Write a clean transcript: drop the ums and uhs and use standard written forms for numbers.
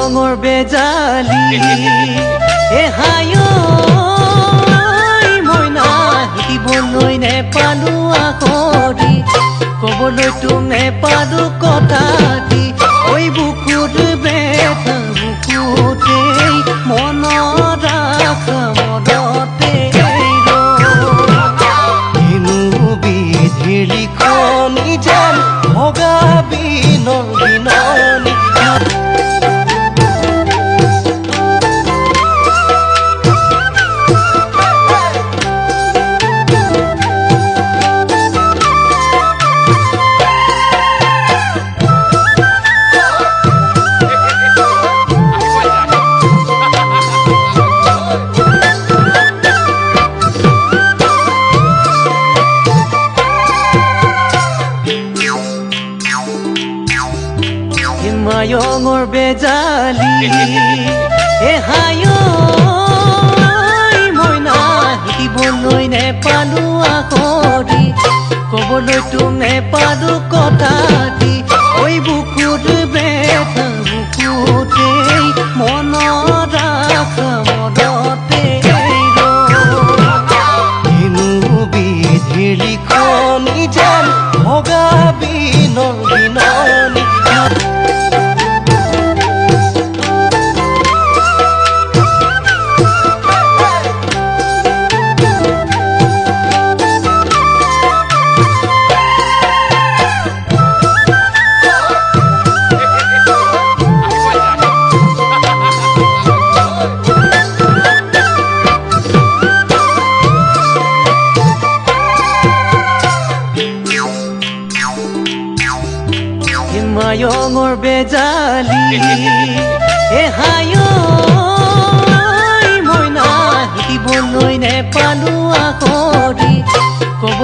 মায়ঙৰ বেজালি হায় মই নাহিবলৈ নেপালো আখৰি কবলৈ তোক নেপালো কথা দি ঐ বুকুত বেথা বুকুতেই মনত ৰাখ মনতে বিধিৰ লিখনি যেন ভগা বিনৰ বিননি মায়ঙৰ বেজালি হায় মই নাহিবলৈ নেপালো আখৰি কবলৈ তোক নেপালো কথা দি ঐ বুকুত বেথা বুকুতেই মনত ৰাখ মনতে বিধিৰ লিখনি যেন ভগা বিনৰ বিননি মায়ঙৰ বেজালি হায় মই নাহিবলৈ নেপালো আখৰি